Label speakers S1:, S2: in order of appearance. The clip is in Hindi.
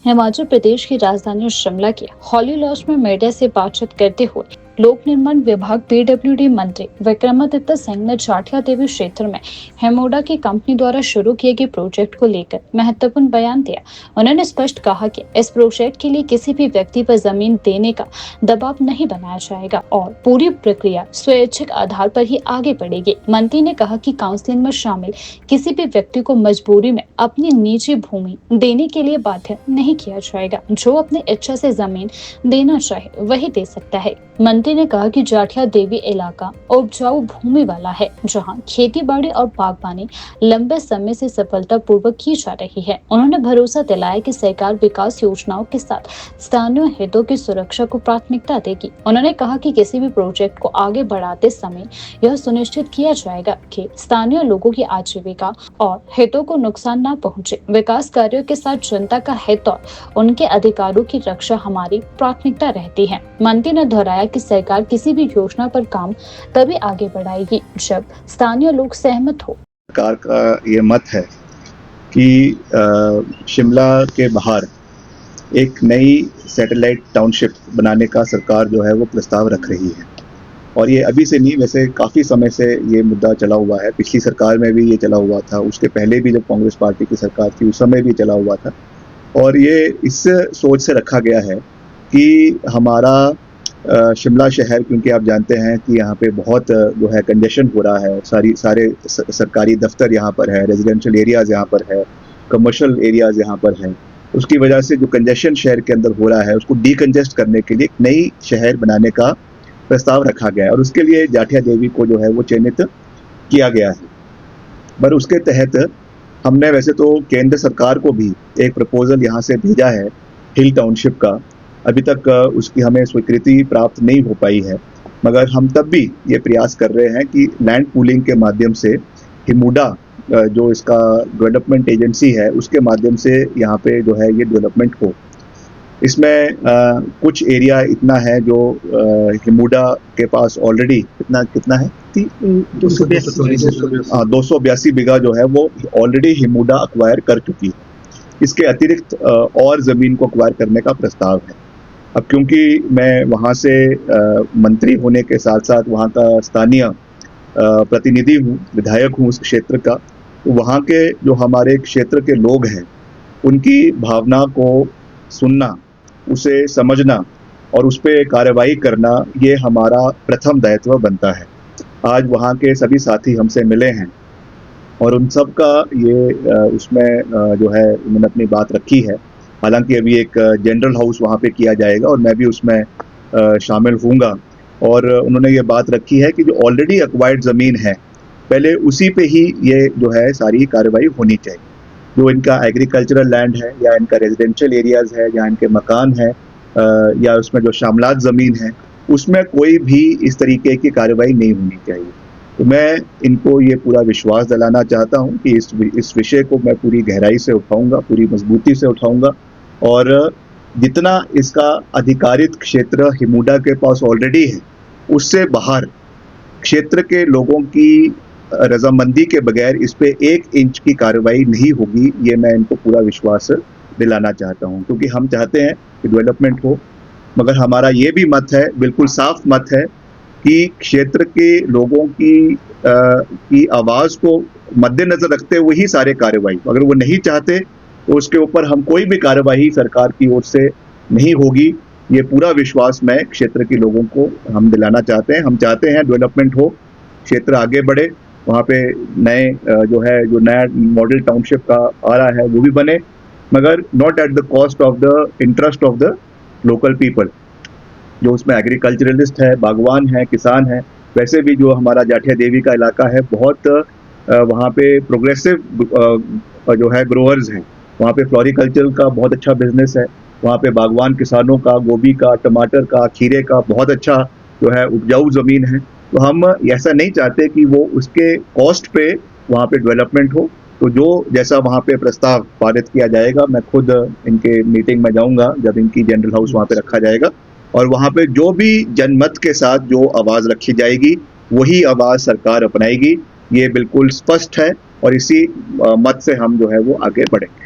S1: हिमाचल प्रदेश की राजधानी शिमला के हॉली लॉज में मीडिया से बातचीत करते हुए लोक निर्माण विभाग पीडब्ल्यूडी मंत्री विक्रमादित्य सिंह ने जाठिया देवी क्षेत्र में हेमोडा की कंपनी द्वारा शुरू किए गए प्रोजेक्ट को लेकर महत्वपूर्ण बयान दिया। उन्होंने स्पष्ट कहा कि इस प्रोजेक्ट के लिए किसी भी व्यक्ति पर जमीन देने का दबाव नहीं बनाया जाएगा और पूरी प्रक्रिया स्वैच्छिक आधार पर ही आगे बढ़ेगी। मंत्री ने कहा कि काउंसलिंग में शामिल किसी भी व्यक्ति को मजबूरी में अपनी निजी भूमि देने के लिए बाध्य नहीं किया जाएगा। जो अपनी इच्छा से जमीन देना चाहे वही दे सकता है। मंत्री ने कहा कि जाठिया देवी इलाका उपजाऊ भूमि वाला है, जहां खेती बाड़ी और बागवानी लंबे समय से सफलतापूर्वक की जा रही है। उन्होंने भरोसा दिलाया कि सरकार विकास योजनाओं के साथ स्थानीय हितों की सुरक्षा को प्राथमिकता देगी। उन्होंने कहा कि किसी भी प्रोजेक्ट को आगे बढ़ाते समय यह सुनिश्चित किया जाएगा कि स्थानीय लोगों की आजीविका और हितों को नुकसान न पहुंचे। विकास कार्यों के साथ जनता का हित और उनके अधिकारों की रक्षा हमारी प्राथमिकता रहती है। मंत्री ने दोहराया कि सरकार किसी भी योजना पर काम तभी आगे बढ़ाएगी जब स्थानीय लोग सहमत हो।
S2: सरकार का ये मत है कि शिमला के बाहर एक नई सैटेलाइट टाउनशिप बनाने का सरकार जो है वो प्रस्ताव रख रही है। और ये अभी से नहीं, वैसे काफ़ी समय से ये मुद्दा चला हुआ है। पिछली सरकार में भी ये चला हुआ था, उसके पहले भी जब कांग्रेस पार्टी की सरकार थी उस समय भी चला हुआ था। और ये इस सोच से रखा गया है कि हमारा शिमला शहर, क्योंकि आप जानते हैं कि यहाँ पे बहुत जो है कंजेशन हो रहा है, सारे सरकारी दफ्तर यहाँ पर है, रेजिडेंशियल एरियाज़ यहाँ पर है, कमर्शियल एरियाज़ यहाँ पर है। उसकी वजह से जो कंजेशन शहर के अंदर हो रहा है उसको डीकंजेस्ट करने के लिए एक नई शहर बनाने का प्रस्ताव रखा गया है और उसके लिए जाठिया देवी को जो है वो चयनित किया गया है। पर उसके तहत हमने वैसे तो केंद्र सरकार को भी एक प्रपोजल यहाँ से भेजा है हिल टाउनशिप का। अभी तक उसकी हमें स्वीकृति प्राप्त नहीं हो पाई है, मगर हम तब भी ये प्रयास कर रहे हैं कि लैंड पूलिंग के माध्यम से हिमुडा जो इसका डेवलपमेंट एजेंसी है उसके माध्यम से यहाँ पे जो है ये डेवलपमेंट हो। इसमें कुछ एरिया इतना है जो हिमुडा के पास ऑलरेडी कितना है 282 बीघा जो है वो ऑलरेडी हिमुडा अक्वायर कर चुकी है। इसके अतिरिक्त और ज़मीन को अक्वायर करने का प्रस्ताव है। अब क्योंकि मैं वहाँ से मंत्री होने के साथ साथ वहाँ का स्थानीय प्रतिनिधि हूँ, विधायक हूँ उस क्षेत्र का, तो वहाँ के जो हमारे क्षेत्र के लोग हैं उनकी भावना को सुनना, उसे समझना और उस पर कार्रवाई करना ये हमारा प्रथम दायित्व बनता है। आज वहाँ के सभी साथी हमसे मिले हैं और उन सब का ये उसमें जो है उन्होंने अपनी बात रखी है। हालांकि अभी एक जनरल हाउस वहाँ पे किया जाएगा और मैं भी उसमें शामिल हूँगा। और उन्होंने ये बात रखी है कि जो ऑलरेडी एक्वायर्ड ज़मीन है पहले उसी पे ही ये जो है सारी कार्रवाई होनी चाहिए। जो इनका एग्रीकल्चरल लैंड है या इनका रेजिडेंशियल एरियाज़ है या इनके मकान है या उसमें जो शामलात ज़मीन है उसमें कोई भी इस तरीके की कार्रवाई नहीं होनी चाहिए। तो मैं इनको ये पूरा विश्वास दिलाना चाहता हूँ कि इस विषय को मैं पूरी गहराई से उठाऊँगा, पूरी मजबूती से उठाऊँगा और जितना इसका अधिकारित क्षेत्र हिमुडा के पास ऑलरेडी है उससे बाहर क्षेत्र के लोगों की रजामंदी के बगैर इस पे 1 इंच की कार्रवाई नहीं होगी। ये मैं इनको पूरा विश्वास दिलाना चाहता हूँ, क्योंकि हम चाहते हैं कि डेवलपमेंट हो, मगर हमारा ये भी मत है, बिल्कुल साफ मत है कि क्षेत्र के लोगों की आवाज़ को मद्देनजर रखते हुए ही सारे कार्रवाई, अगर वो नहीं चाहते तो उसके ऊपर हम कोई भी कार्रवाई सरकार की ओर से नहीं होगी। ये पूरा विश्वास मैं क्षेत्र के लोगों को हम दिलाना चाहते हैं। हम चाहते हैं डेवलपमेंट हो, क्षेत्र आगे बढ़े, वहाँ पे जो नया मॉडल टाउनशिप का आ रहा है वो भी बने, मगर not at the cost of the interest of the local people. जो उसमें एग्रीकल्चरलिस्ट है, बागवान है, किसान है, वैसे भी जो हमारा जाठिया देवी का इलाका है बहुत वहाँ पे प्रोग्रेसिव जो है ग्रोअर्स हैं, वहाँ पे फ्लोरिकल्चर का बहुत अच्छा बिजनेस है, वहाँ पे बागवान किसानों का गोभी का, टमाटर का, खीरे का बहुत अच्छा जो है उपजाऊ ज़मीन है। तो हम ऐसा नहीं चाहते कि वो उसके कॉस्ट पे वहाँ पे डेवलपमेंट हो। तो जो जैसा वहाँ पे प्रस्ताव पारित किया जाएगा, मैं खुद इनके मीटिंग में जाऊँगा जब इनकी जनरल हाउस वहाँ पे रखा जाएगा, और वहाँ पे जो भी जनमत के साथ जो आवाज़ रखी जाएगी वही आवाज़ सरकार अपनाएगी। ये बिल्कुल स्पष्ट है और इसी मत से हम जो है वो आगे बढ़ेंगे।